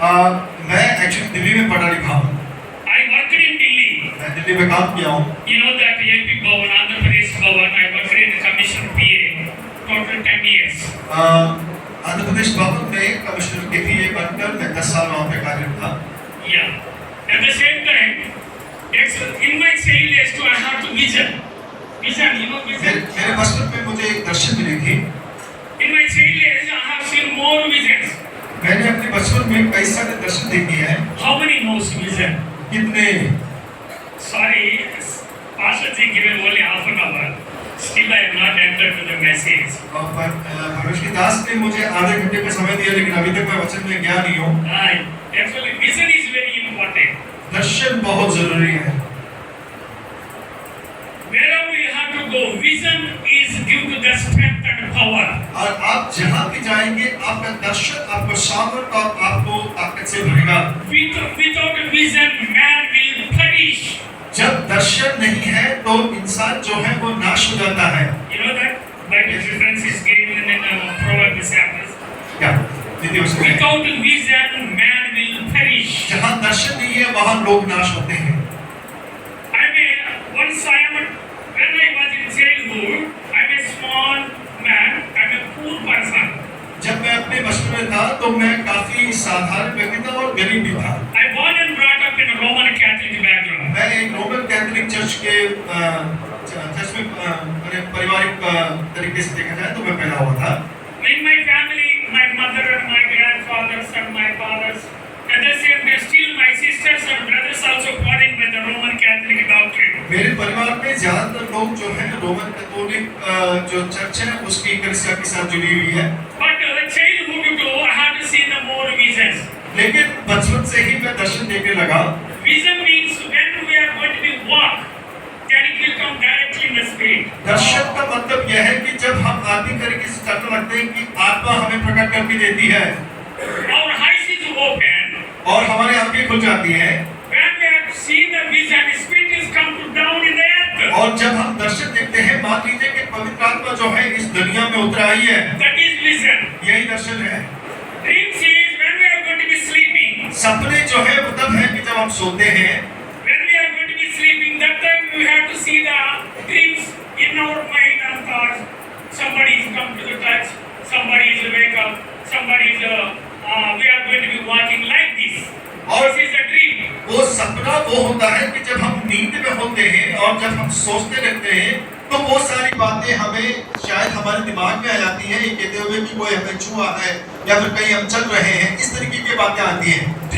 मैं एक्चुअली दिल्ली में पढ़ा लिखा हूँ। I worked in Delhi. मैं दिल्ली में काम किया हूँ। You know that AP Bhavan, Andhra Pradesh Bhavan, I worked in the commission PA, total 10 years. Andhra Pradesh भवन में कमिश्नर के लिए बनकर मैं 10 साल वहाँ पे कार्यरत था। Yeah. At the same time, in my child age too, I had to vision. Vision, you know vision? मेरे बचपन में मुझे एक दर्शन मिली थी। In my child age, I have seen more visions. मैंने अपने बचपन में कई सारे दर्शन देखे हैं। How many knows vision? कितने? Sorry, Pastor ji given only half an hour. Still I have not entered to the message. परमेश्वर दास ने मुझे आधे घंटे का समय दिया, लेकिन अभी तक मैं वचन में गया नहीं हूँ। Actually, vision is very important. दर्शन बहुत जरूरी है। Wherever you have to go, vision is due to the strength and power. और आप जहाँ भी जाएंगे, आपका दर्शन आपको सामर्थ और आपको ताकत से भरेगा। Without vision, man will perish. जब दर्शन नहीं है, तो इंसान जो है वो नाश हो जाता है। You know that Bible reference is given in Proverbs chapters. क्या? Without vision, man will perish. जहाँ दर्शन नहीं है, वहाँ लोग नाश होते हैं। When I was in childhood, I'm a small man, I'm a poor person. जब मैं अपने बचपन में था, तो मैं काफी साधारण व्यक्ति था और गरीब भी था। I born and brought up in a Roman Catholic background. मैं एक रोमन कैथोलिक चर्च में पारिवारिक तरीके से देखा जाए तो मैं पैदा हुआ था। In my family, my mother and my grandfathers and my fathers, at the same time, still my sisters and brothers also following with the Roman Catholic doctrine. मेरे परिवार में ज्यादातर लोग जो हैं रोमन कैथोलिक जो चर्च है उसकी कलीसिया के साथ जुड़ी हुई है। But childhood too, I had to see the more visions. लेकिन बचपन से ही मैं दर्शन देखने लगा। Vision means when we are going to be walk, then it will come directly in the spirit. दर्शन का मतलब यह है कि जब हम आत्मिक तरीके से चलने लगते हैं कि आत्मा हमें प्रकट करके देती है। Our eyes is open. और हमारी आंखें खुल जाती हैं। When we have seen the vision, spirit is come to down in the earth. और जब हम दर्शन देखते हैं, मान लीजिए कि पवित्र आत्मा जो है इस दुनिया में उतर आई है। That is vision. यही दर्शन है। Dreams is when we are going to be sleeping. सपने जो है वो तब है कि जब हम सोते हैं। When we are going to be sleeping, that time we have to see the dreams in our mind and thoughts. Somebody is come to the touch. Somebody is wake up. Somebody is we are going to be walking like this. और This is a dream. वो सपना वो होता है कि जब हम नींद में होते हैं और जब हम सोचते रहते हैं, तो वो सारी बातें हमें शायद हमारे दिमाग में आ जाती हैं, ये कहते हुए कि कोई हमें छुआ है या फिर कहीं हम चल रहे हैं, इस तरीके की बातें आती हैं।